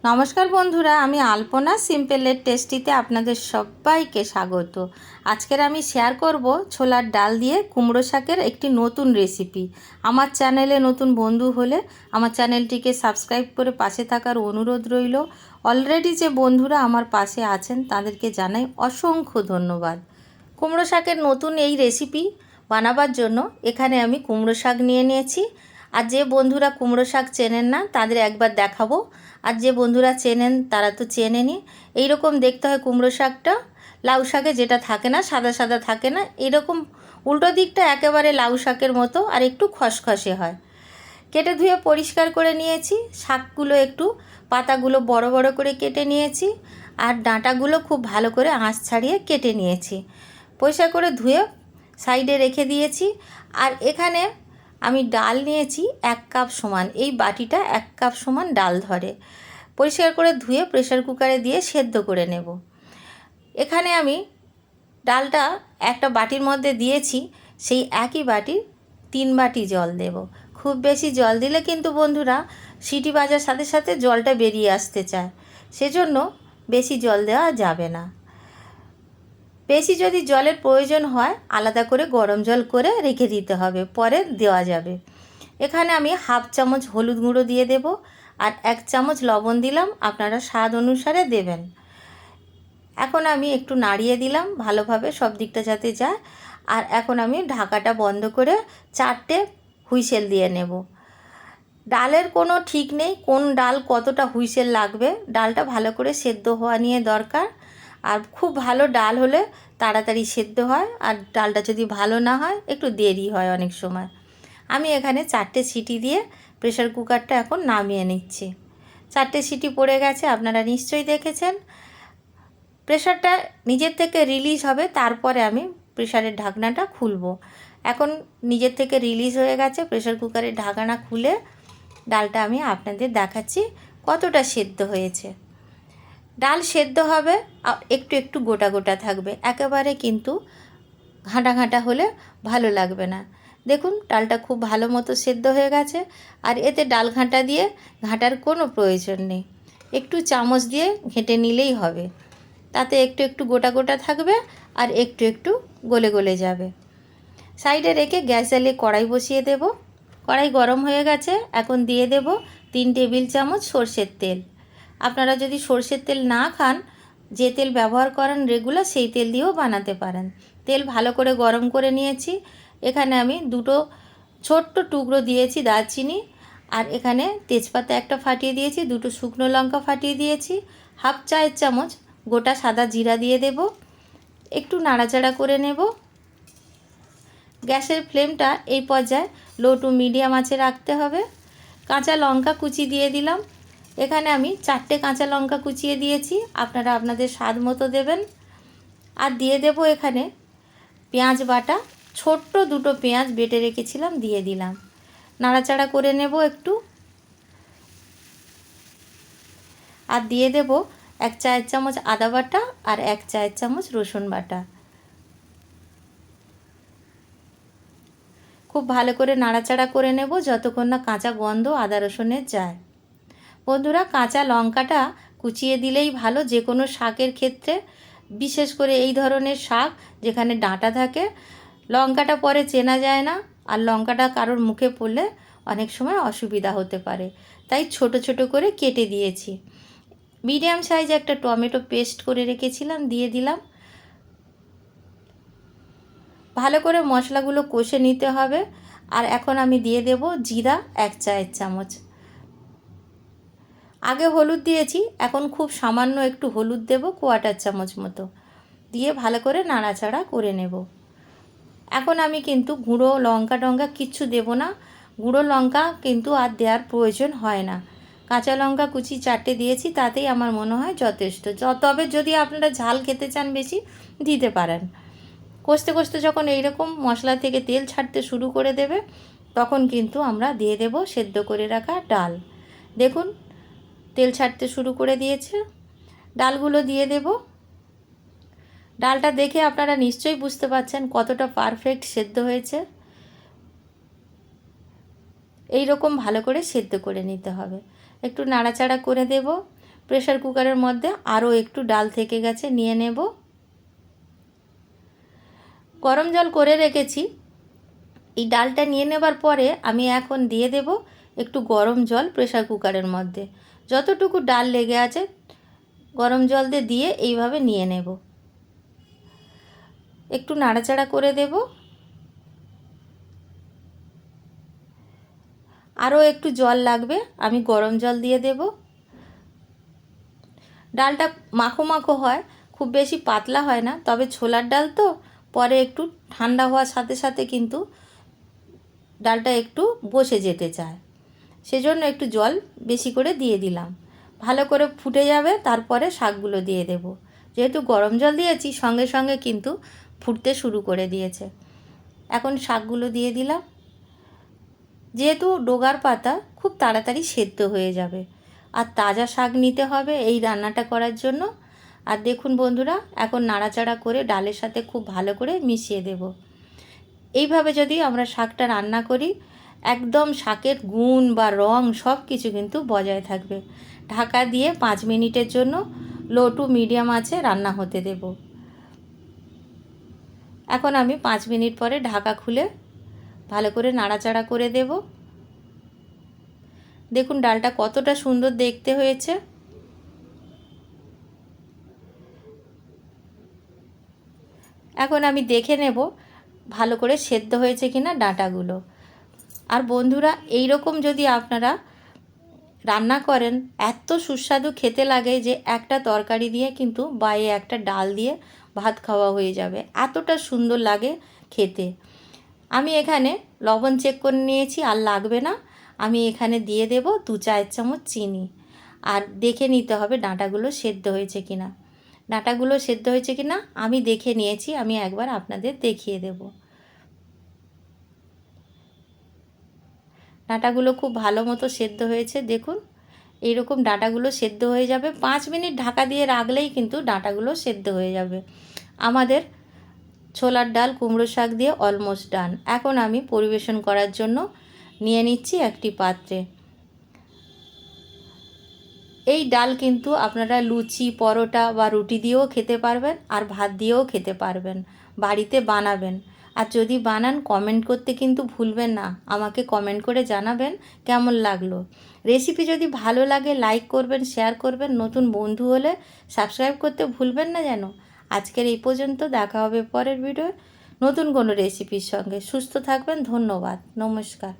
নমস্কার বন্ধুরা, আমি আলপনা সিম্পলের টেস্টিতে আপনাদের সবাইকে স্বাগত। আজকের আমি শেয়ার করব ছোলার ডাল দিয়ে কুমড়ো শাকের একটি নতুন রেসিপি। আমার চ্যানেলে নতুন বন্ধু হলে আমার চ্যানেলটিকে সাবস্ক্রাইব করে পাশে থাকার অনুরোধ রইল। অলরেডি যে বন্ধুরা আমার পাশে আছেন তাদেরকে জানাই অসংখ্য ধন্যবাদ। কুমড়ো শাকের নতুন এই রেসিপি বানাবার জন্য এখানে আমি কুমড়ো শাক নিয়ে নিয়েছি। আর যে বন্ধুরা কুমড়ো শাক চেনেন না তাদের একবার দেখাবো, আর যে বন্ধুরা চেনেন তারা তো চেনেনই। এইরকম দেখতে হয় কুমড়ো শাকটা। লাউ শাকে যেটা থাকে না, সাদা সাদা থাকে না, এরকম উল্টো দিকটা একেবারে লাউ শাকের মতো আর একটু খসখসে হয়। কেটে ধুয়ে পরিষ্কার করে নিয়েছি। শাকগুলো একটু পাতাগুলো বড় বড় করে কেটে নিয়েছি, আর ডাঁটাগুলো খুব ভালো করে আঁশ ছাড়িয়ে কেটে নিয়েছি। পরিষ্কার করে ধুয়ে সাইডে রেখে দিয়েছি। আর এখানে আমি ডাল নিয়েছি 1 কাপ সমান, এই বাটিটা 1 কাপ সমান ডাল ধরে। পরিষ্কার করে ধুয়ে প্রেসার কুকারে দিয়ে সেদ্ধ করে নেব। এখানে আমি ডালটা একটা বাটির মধ্যে দিয়েছি, সেই একই বাটির 3 বাটি জল দেব। খুব বেশি জল দিলে কিন্তু বন্ধুরা সিটি বাজার সাথে সাথে জলটা বেরিয়ে আসতে চায়, সেজন্য বেশি জল দেওয়া যাবে না। বেশি যদি জলের প্রয়োজন হয় আলাদা করে গরম জল করে রেখে দিতে হবে, পরে দেওয়া যাবে। এখানে আমি 1/2 চামচ হলুদ গুঁড়ো দিয়ে দেব, আর 1 চামচ লবণ দিলাম, আপনারা স্বাদ অনুসারে দেবেন। এখন আমি একটু নাড়িয়ে দিলাম ভালোভাবে সব দিকটা যাতে যায়। আর এখন আমি ঢাকাটা বন্ধ করে 4টে হুইসেল দিয়ে নেব। ডালের কোনো ঠিক নেই কোন ডাল কতটা হুইসেল লাগবে, ডালটা ভালো করে সেদ্ধ হওয়া নিয়ে দরকার। আর খুব ভালো ডাল হলে তাড়াতাড়ি সেদ্ধ হয়, আর ডালটা যদি ভালো না হয় একটু দেরি হয় অনেক সময়। আমি এখানে 4টে সিটি দিয়ে প্রেসার কুকারটা এখন নামিয়ে নিচ্ছি। 4টে সিটি পড়ে গেছে, আপনারা নিশ্চয়ই দেখেছেন। প্রেসারটা নিজের থেকে রিলিজ হবে, তারপরে আমি প্রেসারের ঢাকনাটা খুলব। এখন নিজের থেকে রিলিজ হয়ে গেছে, প্রেসার কুকারের ঢাকনা খুলে ডালটা আমি আপনাদের দেখাচ্ছি কতটা সেদ্ধ হয়েছে। ডাল সেদ্ধ হবে, একটু একটু গোটা গোটা থাকবে, একেবারে কিন্তু ঘাঁটা ঘাঁটা হলে ভালো লাগবে না। দেখুন ডালটা খুব ভালো মতো সেদ্ধ হয়ে গেছে, আর এতে ডাল ঘাঁটা দিয়ে ঘাঁটার কোনো প্রয়োজন নেই, একটু চামচ দিয়ে ঘেঁটে নিলেই হবে। তাতে একটু একটু গোটা গোটা থাকবে আর একটু একটু গলে গলে যাবে। সাইডে রেখে গ্যাস জ্বালিয়ে কড়াই বসিয়ে দেব। কড়াই গরম হয়ে গেছে, এখন দিয়ে দেব 3 টেবিল চামচ সরষের তেল। আপনারা যদি সরষের তেল না খান, যে তেল ব্যবহার করেন রেগুলার সেই তেল দিয়েও বানাতে পারেন। তেল ভালো করে গরম করে নিয়েছি। এখানে আমি 2টো ছোট্ট টুকরো দিয়েছি দারচিনি, আর এখানে তেজপাতা একটা ফাটিয়ে দিয়েছি, 2টো শুকনো লঙ্কা ফাটিয়ে দিয়েছি, 1/2 চায়ের চামচ গোটা সাদা জিরা দিয়ে দেব। একটু নাড়াচাড়া করে নেব। গ্যাসের ফ্লেমটা এই পর্যায়ে লো টু মিডিয়াম আঁচে রাখতে হবে। কাঁচা লঙ্কা কুচি দিয়ে দিলাম। এখানে আমি 4টে কাঁচা লঙ্কা কুচিয়ে দিয়েছি, আপনারা আপনাদের স্বাদ মতো দেবেন। আর দিয়ে দেব এখানে পেঁয়াজ বাটা, ছোট্ট 2টো পেঁয়াজ বেটে রেখেছিলাম দিয়ে দিলাম। নাড়াচাড়া করে নেব একটু। আর দিয়ে দেব 1 চায়ের চামচ আদা বাটা আর 1 চায়ের চামচ রসুন বাটা। খুব ভালো করে নাড়াচাড়া করে নেব যতক্ষণ না কাঁচা গন্ধ আদা রসুনের যায়। বন্ধুরা কাঁচা লঙ্কাটা কুচিয়ে দিলেই ভালো যে কোনো শাকের ক্ষেত্রে, বিশেষ করে এই ধরনের শাক যেখানে ডাঁটা থাকে। লঙ্কাটা পরে চেনা যায় না, আর লঙ্কাটা কারোর মুখে পড়লে অনেক সময় অসুবিধা হতে পারে, তাই ছোট ছোট করে কেটে দিয়েছি। মিডিয়াম সাইজ একটা টমেটো পেস্ট করে রেখেছিলাম দিয়ে দিলাম। ভালো করে মশলাগুলো কষে নিতে হবে। আর এখন আমি দিয়ে দেব জিরা 1 চায়ের চামচ। আগে হলুদ দিয়েছি, এখন খুব সামান্য একটু হলুদ দেব, 1/4 চামচ মতো দিয়ে ভালো করে নাড়াচাড়া করে নেব। এখন আমি কিন্তু গুঁড়ো লঙ্কা টঙ্কা কিচ্ছু দেব না, গুঁড়ো লঙ্কা কিন্তু আর দেওয়ার প্রয়োজন হয় না। কাঁচা লঙ্কা কুচি 4টে দিয়েছি, তাতেই আমার মনে হয় যথেষ্ট। তবে যদি আপনারা ঝাল খেতে চান বেশি দিতে পারেন। কষতে কষতে যখন এইরকম মশলা থেকে তেল ছাড়তে শুরু করে দেবে, তখন কিন্তু আমরা দিয়ে দেব সেদ্ধ করে রাখা ডাল। দেখুন তেল ছাড়তে শুরু করে দিয়েছে। ডালগুলো দিয়ে দেব। ডালটা দেখে আপনারা নিশ্চয়ই বুঝতে পারছেন কতটা পারফেক্ট সেদ্ধ হয়েছে। এই রকম ভালো করে সেদ্ধ করে নিতে হবে। একটু নাড়াচাড়া করে দেব। প্রেসার কুকারের মধ্যে আরও একটু ডাল থেকে গেছে, নিয়ে নেব। গরম জল করে রেখেছি। এই ডালটা নিয়ে নেবার পরে আমি এখন দিয়ে দেব একটু গরম জল প্রেসার কুকারের মধ্যে। যতটুকু ডাল লেগে আছে গরম জল দিয়ে এইভাবে নিয়ে নেব। একটু নাড়াচাড়া করে দেব। আরও একটু জল লাগবে, আমি গরম জল দিয়ে দেব। ডালটা মাখো মাখো হয়, খুব বেশি পাতলা হয় না, তবে ছোলার ডাল তো পরে একটু ঠান্ডা হওয়ার সাথে সাথে কিন্তু ডালটা একটু বসে যেতে চায়, সেজন্য একটু জল বেশি করে দিয়ে দিলাম। ভালো করে ফুটে যাবে, তারপরে শাকগুলো দিয়ে দেব। যেহেতু গরম জল দিয়েছি সঙ্গে সঙ্গে কিন্তু ফুটতে শুরু করে দিয়েছে। এখন শাকগুলো দিয়ে দিলাম। যেহেতু ডোগার পাতা খুব তাড়াতাড়ি সেদ্ধ হয়ে যাবে, আর তাজা শাক নিতে হবে এই রান্নাটা করার জন্য। আর দেখুন বন্ধুরা, এখন নাড়াচাড়া করে ডালের সাথে খুব ভালো করে মিশিয়ে দেব। এইভাবে যদি আমরা শাকটা রান্না করি, একদম শাকের গুণ বা রং সব কিছু কিন্তু বজায় থাকবে। ঢাকা দিয়ে 5 মিনিটের জন্য লো টু মিডিয়াম আঁচে রান্না হতে দেব। এখন আমি 5 মিনিট পরে ঢাকা খুলে ভালো করে নাড়াচাড়া করে দেব। দেখুন ডালটা কতটা সুন্দর দেখতে হয়েছে। এখন আমি দেখে নেব ভালো করে সেদ্ধ হয়েছে কিনা ডাঁটাগুলো। আর বন্ধুরা, এই রকম যদি আপনারা রান্না করেন, এত সুস্বাদু খেতে লাগে যে একটা তরকারি দিয়ে কিন্তু বাইরে একটা ডাল দিয়ে ভাত খাওয়া হয়ে যাবে, এতটা সুন্দর লাগে খেতে। আমি এখানে লবণ চেক করে নিয়েছি, আর লাগবে না। আমি এখানে দিয়ে দেব 2 চায়ের চামচ চিনি। আর দেখে নিতে হবে ডাঁটাগুলো সেদ্ধ হয়েছে কিনা। ডাঁটাগুলো সেদ্ধ হয়েছে কিনা আমি দেখে নিয়েছি, আমি একবার আপনাদের দেখিয়ে দেব। ডাঁটাগুলো খুব ভালো মতো সেদ্ধ হয়েছে। দেখুন এইরকম ডাঁটাগুলো সেদ্ধ হয়ে যাবে। 5 মিনিট ঢাকা দিয়ে রাখলেই কিন্তু ডাঁটাগুলো সেদ্ধ হয়ে যাবে। আমাদের ছোলার ডাল কুমড়ো শাক দিয়ে অলমোস্ট ডান। এখন আমি পরিবেশন করার জন্য নিয়ে নিচ্ছি একটি পাত্রে। এই ডাল কিন্তু আপনারা লুচি, পরোটা বা রুটি দিয়েও খেতে পারবেন, আর ভাত দিয়েও খেতে পারবেন। বাড়িতে বানাবেন, আর যদি বানান কমেন্ট করতে কিন্তু ভুলবেন না। আমাকে কমেন্ট করে জানাবেন কেমন লাগলো। রেসিপি যদি ভালো লাগে লাইক করবেন, শেয়ার করবেন। নতুন বন্ধু হলে সাবস্ক্রাইব করতে ভুলবেন না যেন। আজকের এই পর্যন্ত, দেখা হবে পরের ভিডিও নতুন কোনো রেসিপির সঙ্গে। সুস্থ থাকবেন, ধন্যবাদ, নমস্কার।